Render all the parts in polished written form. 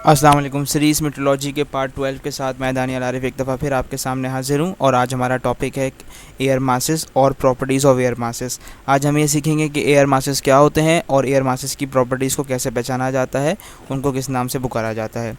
अस्सलाम वालेकुम। Series metrology के पार्ट 12 के साथ मैं दानियल आरिफ एक दफ़ा फिर आपके सामने हाजिर हूँ और आज हमारा टॉपिक है एयर मासेस और प्रॉपर्टीज़ ऑफ एयर मासेस। आज हम ये सीखेंगे कि एयर मासेस क्या होते हैं और एयर मासेस की प्रॉपर्टीज़ को कैसे पहचाना जाता है, उनको किस नाम से पुकारा जाता है।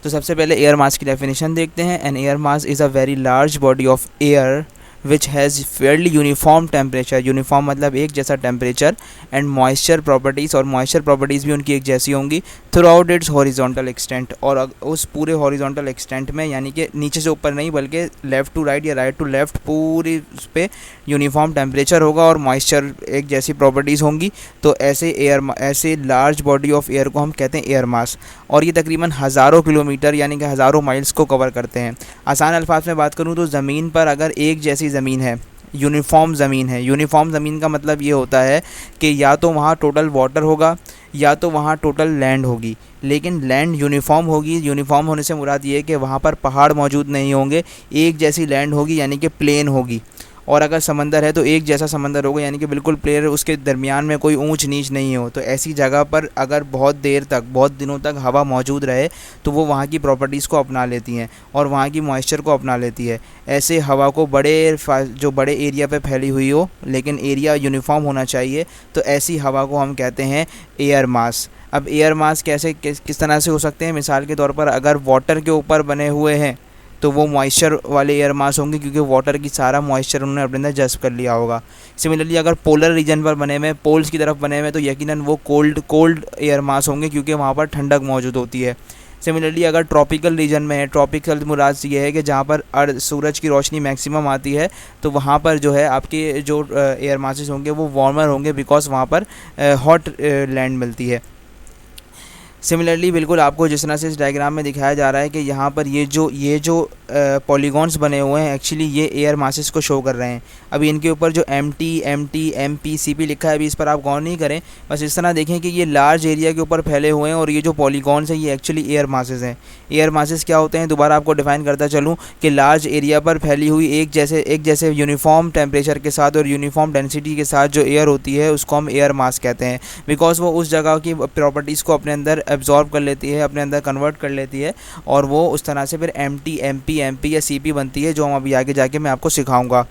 तो सबसे पहले एयर मास की डेफिनेशन देखते हैं। An air mass is a very large body of air which has fairly uniform temperature. Uniform मतलब एक जैसा टेम्परेचर एंड मॉइस्चर प्रॉपर्टीज़, और मॉइस्चर प्रॉपर्टीज़ भी उनकी एक जैसी होंगी throughout its horizontal extent. और उस पूरे हॉरिजॉन्टल एक्सटेंट में, यानी कि नीचे से ऊपर नहीं बल्कि लेफ़्ट टू राइट या राइट टू लेफ़्ट, पूरी उस पर यूनिफॉर्म टेम्परेचर होगा और मॉइस्चर एक जैसी प्रॉपर्टीज़ होंगी। तो ऐसे लार्ज बॉडी ऑफ एयर को हम कहते हैं एयर मास, और ये तकरीबन हज़ारों किलोमीटर यानी कि हज़ारों माइल्स को कवर करते हैं। आसान अल्फाज में बात करूँ तो ज़मीन पर अगर एक जैसी ज़मीन है, यूनिफॉर्म ज़मीन है, यूनिफॉर्म ज़मीन का मतलब ये होता है कि या तो वहाँ टोटल वाटर होगा या तो वहाँ टोटल लैंड होगी, लेकिन लैंड यूनिफॉर्म होगी। यूनिफॉर्म होने से मुराद ये है कि वहाँ पर पहाड़ मौजूद नहीं होंगे, एक जैसी लैंड होगी यानी कि प्लेन होगी। और अगर समंदर है तो एक जैसा समंदर होगा यानी कि बिल्कुल प्लेन, उसके दरमियान में कोई ऊंच नीच नहीं हो। तो ऐसी जगह पर अगर बहुत देर तक, बहुत दिनों तक हवा मौजूद रहे तो वो वहाँ की प्रॉपर्टीज़ को अपना लेती हैं और वहाँ की मॉइस्चर को अपना लेती है। ऐसे हवा को जो बड़े एरिया पे फैली हुई हो लेकिन एरिया यूनिफॉर्म होना चाहिए, तो ऐसी हवा को हम कहते हैं एयर मास। अब एयर मास किस तरह से हो सकते हैं? मिसाल के तौर पर अगर वाटर के ऊपर बने हुए हैं तो वो मॉइस्चर वाले एयर मास होंगे, क्योंकि वाटर की सारा मॉइस्चर उन्होंने अपने अंदर जज़्ब कर लिया होगा। सिमिलरली अगर पोलर रीजन पर बने हुए, पोल्स की तरफ बने हुए, तो यकीनन वो कोल्ड एयर मास होंगे, क्योंकि वहाँ पर ठंडक मौजूद होती है। सिमिलरली अगर ट्रॉपिकल रीजन में है, ट्रॉपिकल मुराद से ये है कि जहाँ पर सूरज की रोशनी मैक्सिमम आती है, तो वहाँ पर जो है आपके जो एयर मासेस होंगे वो वार्मर होंगे, बिकॉज वहाँ पर हॉट लैंड मिलती है। सिमिलरली बिल्कुल आपको जिस तरह से इस डायग्राम में दिखाया जा रहा है कि यहाँ पर ये जो पॉलीगॉन्स बने हुए हैं, एक्चुअली ये एयर मासेस को शो कर रहे हैं। अभी इनके ऊपर जो MT, MT, MP, CP लिखा है, अभी इस पर आप गौर नहीं करें, बस इस तरह देखें कि ये लार्ज एरिया के ऊपर फैले हुए हैं और ये जो पॉलीगॉन्स हैं ये एक्चुअली एयर मासेस हैं। एयर मासेस क्या होते हैं? दोबारा आपको डिफाइन करता चलूँ कि लार्ज एरिया पर फैली हुई एक जैसे यूनिफॉर्म टेम्परेचर के साथ और यूनिफॉर्म डेंसिटी के साथ जो एयर होती है उसको हम एयर मास कहते हैं, बिकॉज वो उस जगह की प्रॉपर्टीज़ को अपने अंदर एब्जॉर्ब कर लेती है, अपने अंदर कन्वर्ट कर लेती है, और वो उस तरह से फिर MT, MP, MP या CP बनती है, जो हम अभी आगे जाके मैं आपको सिखाऊंगा।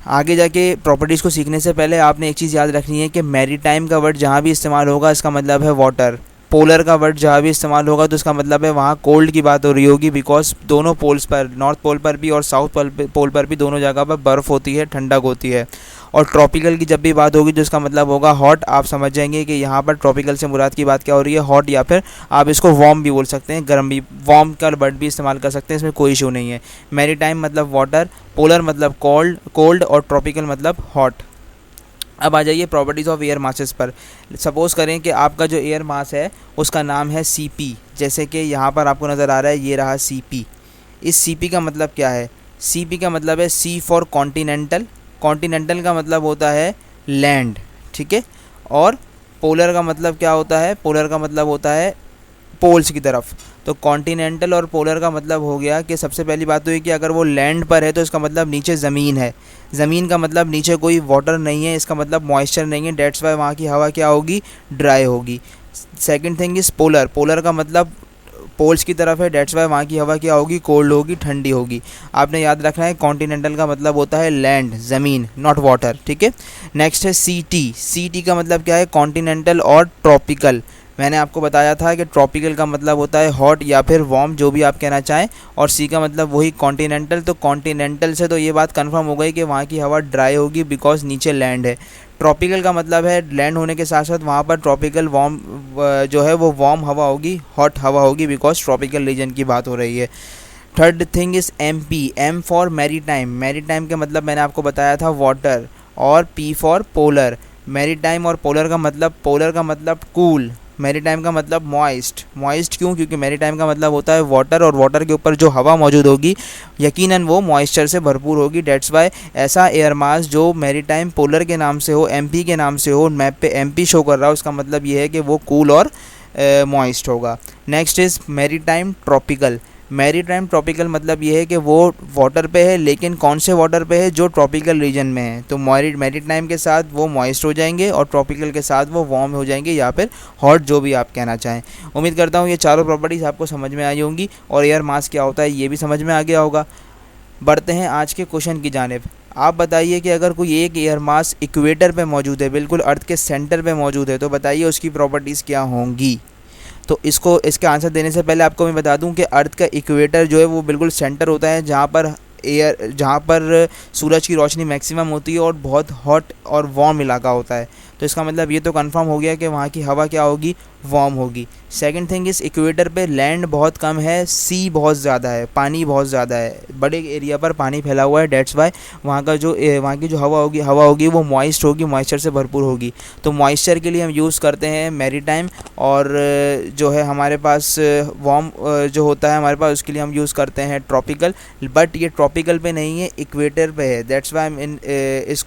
आगे जाके प्रॉपर्टीज़ को सीखने से पहले आपने एक चीज़ याद रखनी है कि मैरीटाइम का वर्ड जहाँ भी इस्तेमाल होगा इसका मतलब है वाटर। पोलर का वर्ड जहाँ भी इस्तेमाल होगा तो इसका मतलब है वहाँ कोल्ड की बात हो रही होगी, बिकॉज दोनों पोल्स पर, नॉर्थ पोल पर भी और साउथ पोल पर भी, दोनों जगह पर बर्फ़ होती है, ठंडक होती है। और ट्रॉपिकल की जब भी बात होगी तो इसका मतलब होगा हॉट। आप समझ जाएंगे कि यहाँ पर ट्रॉपिकल से मुराद की बात क्या हो रही है, हॉट, या फिर आप इसको वार्म भी बोल सकते हैं, गर्म भी, वार्म का वर्ड भी इस्तेमाल कर सकते हैं, इसमें कोई इशू नहीं है। मैरीटाइम मतलब वाटर, पोलर मतलब कोल्ड और ट्रॉपिकल मतलब हॉट। अब आ जाइए प्रॉपर्टीज़ ऑफ एयर मासेस पर। सपोज़ करें कि आपका जो एयर मास है उसका नाम है CP, जैसे कि यहाँ पर आपको नज़र आ रहा है, ये रहा CP। इस CP का मतलब क्या है? CP का मतलब है C फॉर कॉन्टिनेंटल। कॉन्टिनेंटल का मतलब होता है लैंड, ठीक है। और पोलर का मतलब क्या होता है? पोलर का मतलब होता है पोल्स की तरफ। तो कॉन्टिनेंटल और पोलर का मतलब हो गया कि सबसे पहली बात तो ये कि अगर वो लैंड पर है तो इसका मतलब नीचे ज़मीन है, ज़मीन का मतलब नीचे कोई वाटर नहीं है, इसका मतलब मॉइस्चर नहीं है, डेट्स वाई वहाँ की हवा क्या होगी? ड्राई होगी। Second thing is polar. Polar का मतलब पोल्स की तरफ है, डेट्स वाई वहाँ की हवा क्या होगी? कोल्ड होगी, ठंडी होगी। आपने याद रखना है कॉन्टिनेंटल का मतलब होता है लैंड, ज़मीन, नॉट वाटर, ठीक है। नेक्स्ट है CT। CT का मतलब क्या है? कॉन्टिनेंटल और ट्रॉपिकल। मैंने आपको बताया था कि ट्रॉपिकल का मतलब होता है हॉट या फिर वार्म, जो भी आप कहना चाहें, और C का मतलब वही कॉन्टिनेंटल। तो कॉन्टिनेंटल से तो ये बात कंफर्म हो गई कि वहाँ की हवा ड्राई होगी, बिकॉज नीचे लैंड है। ट्रॉपिकल का मतलब है लैंड होने के साथ साथ वहाँ पर ट्रॉपिकल वार्म जो है वो वार्म हवा होगी, हॉट हवा होगी, बिकॉज ट्रॉपिकल रीजन की बात हो रही है। Third thing is MP। M for maritime. Maritime का मतलब मैंने आपको बताया था वाटर, और P फॉर पोलर। मैरीटाइम और पोलर का मतलब कूल, मैरीटाइम का मतलब मॉइस्ट। मॉइस्ट क्यों? क्योंकि मैरीटाइम का मतलब होता है वाटर, और वाटर के ऊपर जो हवा मौजूद होगी यकीनन वो मॉइस्चर से भरपूर होगी। डेट्स वाई ऐसा एयर मास जो मैरीटाइम पोलर के नाम से हो, MP के नाम से हो, मैप पे MP शो कर रहा हो, उसका मतलब ये है कि वो कूल और मॉइस्ट होगा। Next is maritime tropical. Maritime tropical मतलब ये है कि वो वाटर पे है, लेकिन कौन से वाटर पे है, जो ट्रॉपिकल रीजन में है। तो मैरीटाइम के साथ वो मॉइस्ट हो जाएंगे और ट्रॉपिकल के साथ वो वार्म हो जाएंगे या फिर हॉट, जो भी आप कहना चाहें। उम्मीद करता हूँ ये चारों प्रॉपर्टीज़ आपको समझ में आई होंगी और एयर मास क्या होता है ये भी समझ में आ गया होगा। बढ़ते हैं आज के क्वेश्चन की जानिब। आप बताइए कि अगर कोई एक एयर मास इक्वेटर पे मौजूद है, बिल्कुल अर्थ के सेंटर पे मौजूद है, तो बताइए उसकी प्रॉपर्टीज़ क्या होंगी। तो इसका आंसर देने से पहले आपको मैं बता दूं कि अर्थ का इक्वेटर जो है वो बिल्कुल सेंटर होता है, जहाँ पर सूरज की रोशनी मैक्सिमम होती है और बहुत हॉट और वार्म इलाका होता है। तो इसका मतलब ये तो कंफर्म हो गया कि वहाँ की हवा क्या होगी, वार्म होगी। सेकंड थिंग, इस इक्वेटर पे लैंड बहुत कम है, सी बहुत ज़्यादा है, पानी बहुत ज़्यादा है, बड़े एरिया पर पानी फैला हुआ है। डेट्स वाई वहाँ की जो हवा होगी वो मॉइस्ट होगी, मॉइस्चर से भरपूर होगी। तो मॉइस्चर के लिए हम यूज़ करते हैं मैरीटाइम, और जो है हमारे पास वार्म जो होता है हमारे पास, उसके लिए हम यूज़ करते हैं ट्रॉपिकल। बट ये ट्रॉपिकल पे नहीं है, इक्वेटर पे है। दैट्स वाई इस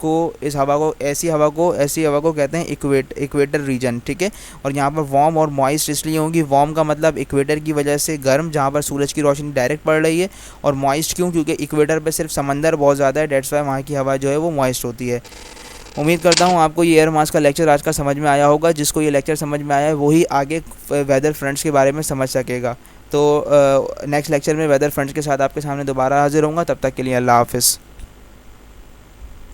हवा को कहते हैं इक्वेटर रीजन, ठीक है। और यहाँ पर वार्म और मॉइस्ट इसलिए होंगी, वार्म का मतलब इक्वेटर की वजह से गर्म, जहाँ पर सूरज की रोशनी डायरेक्ट पड़ रही है, और मॉइस्ट क्यों, क्योंकि इक्वेटर पे सिर्फ समंदर बहुत ज़्यादा है। डेट्स वाई वहाँ की हवा जो है वो मॉइस्ट होती है। उम्मीद करता हूँ आपको ये एयर मास का लेक्चर आज का समझ में आया होगा। जिसको ये लेक्चर समझ में आया है वही आगे वेदर फ्रंट्स के बारे में समझ सकेगा। तो नेक्स्ट लेक्चर में वेदर फ्रंट्स के साथ आपके सामने दोबारा हाजिर होऊंगा। तब तक के लिए अल्लाह हाफ़िज़।